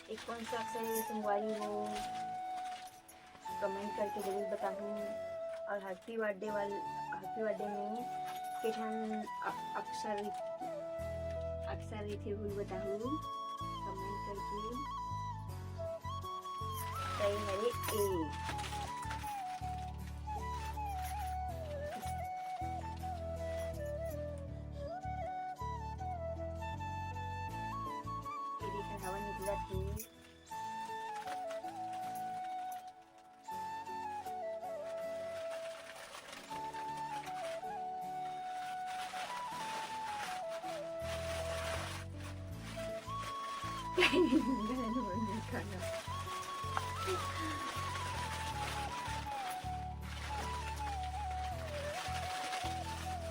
एक कौन सा अक्षर है संगवारी हो, कमेंट करके जरूर बताऊँ। और हैप्पी बर्थडे में किठन अक्षर अक्षर थे हुई बताऊँ कमेंट करके। सही है ए। हवा निकला थी।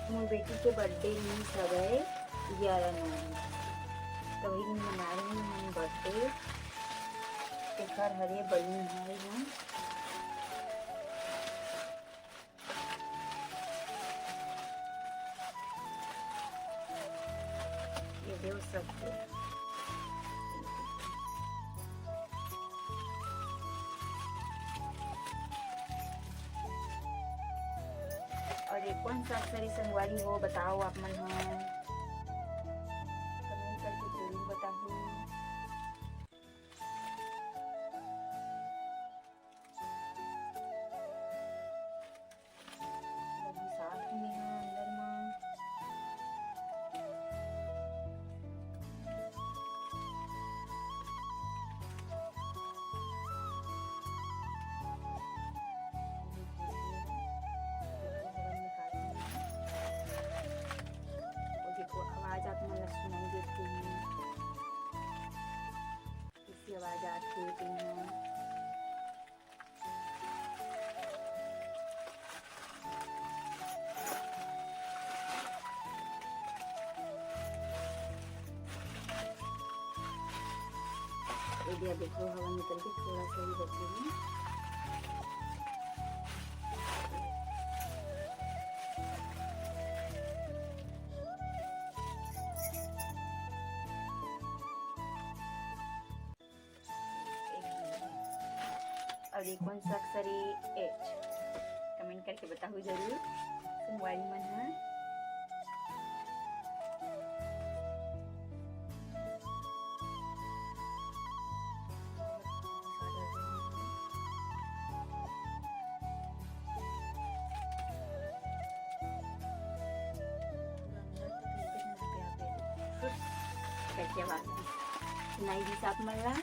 मोर बेटी के बर्थडे में सवय 11 नवंबर तो वही दिन मना रही हूँ बर्थडे। घर हरे बलून है हम ये देव सबको। और एक कौन सा अक्षर संगवारी हो बताओ आप मन हो, कमेंट करके जरूर बताओ। साथ में अंदर में आवाज आप मन सुनाई देती है, किसी आवाज आती है। एरिया देखो हवा निकल के थोड़ा सा ही बची है। और एक कौन सा अक्षर है एच, कमेंट करके बताओ जरूर संगवारी मन है। कैसे आवाज सुनाई दी साफ मल रहा।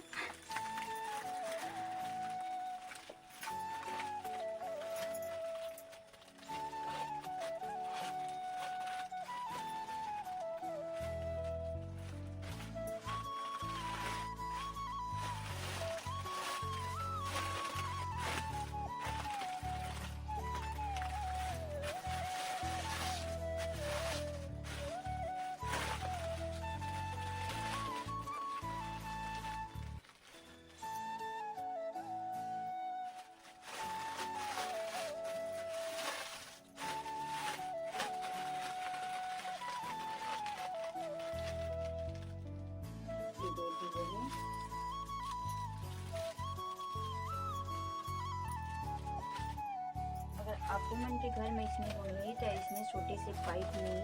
अगर आपको मन के घर में इसमें होंगी तो इसमें छोटे से पाइप में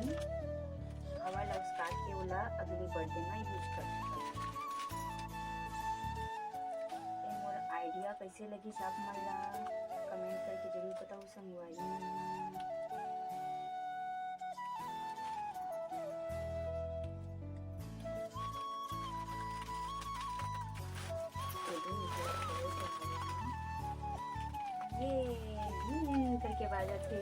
हवा लग्स काट के ओला अगले बर्थडे में यूज कर सकते। मोर आइडिया कैसे लगी साफ मल्ला कमेंट करके जरूर बताओ संगवारी मन। ये करके बाजा थे।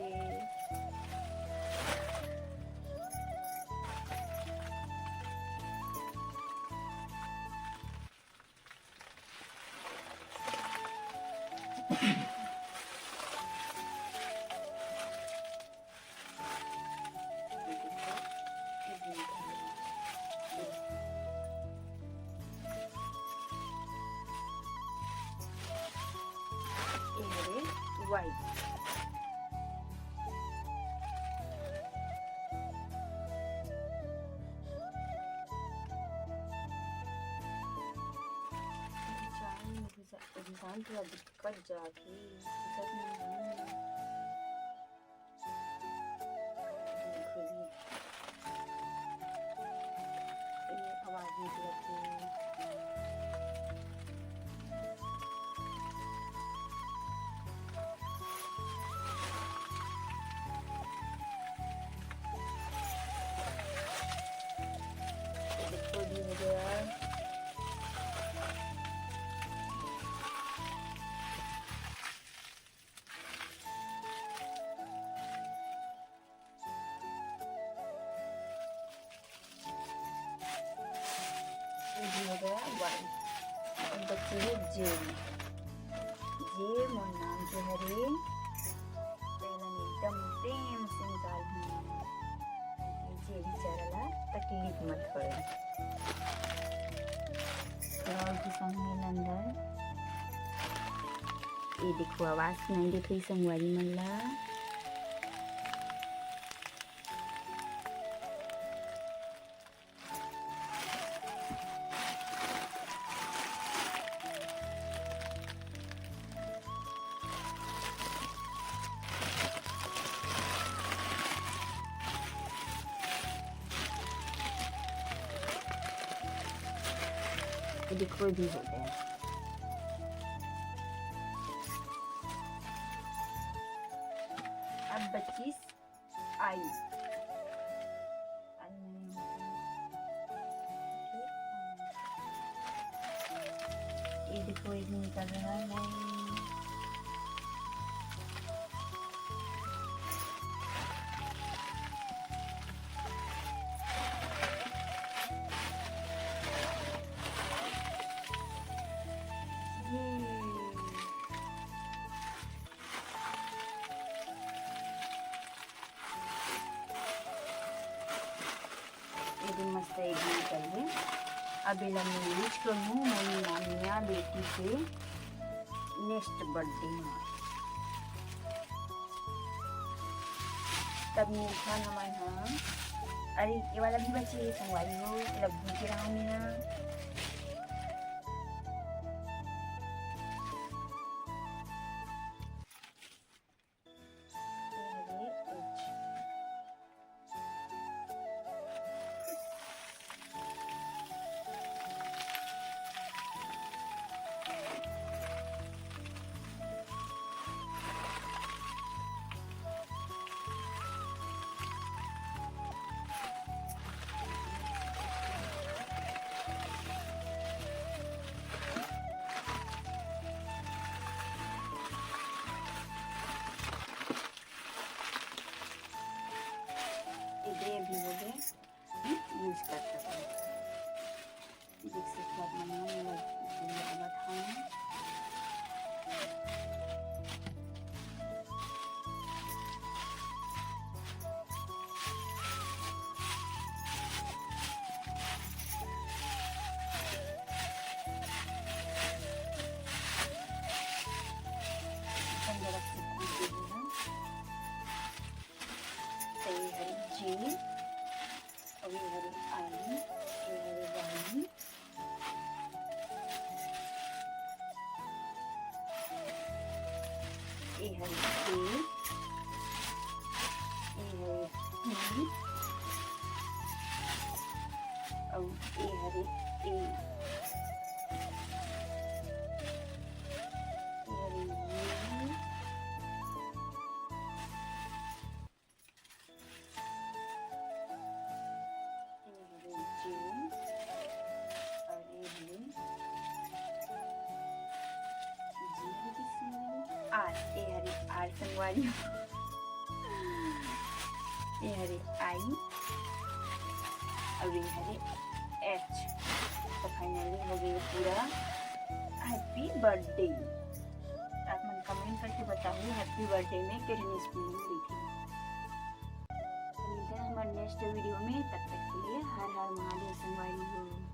वाइट इंसान थोड़ा दिक्कत जाके दिक्कत में हूँ। देखो ये आवाज निकलती है। देखो भी हो गया। ये भी हो गया वाई। अब बच्चे है जे। जे मोर नाम जो हरे पहला एकदम प्रेम से निकाल जे बेचारा तकलीफ मत करे। और भी संग अंदर ये देखो आवाज सुनाई देत रही संगवारी मन ला। ये देखो भी हो गया। अब 25 आई ये देखो एक निकल रहा है। ये भी मस्त एक निकल गए। अब इला मैं यूज करूँ मेरी मामिया बेटी के नेक्स्ट बर्थडे में। तब मेरे खान हमारे यहाँ अरे ये वाला भी बच्चे संगवारी हो लब्बू के रहा मेरा। ये भी हो गए यूज कर सकते हैं। देख सकते हैं जी अभी हरी आई हरी वाली ये हरी और ये हरी ये हरी आर संगवारी ये हरी आई और ये हरी एच। तो फाइनली हो गई पूरा हैप्पी बर्थडे। आप मन कमेंट करके बताइए हैप्पी बर्थडे में कितनी स्पेलिंग लिखी। मिलते हैं हमारे नेक्स्ट वीडियो में, तब तक के लिए हर हर महादेव संगवारी हो।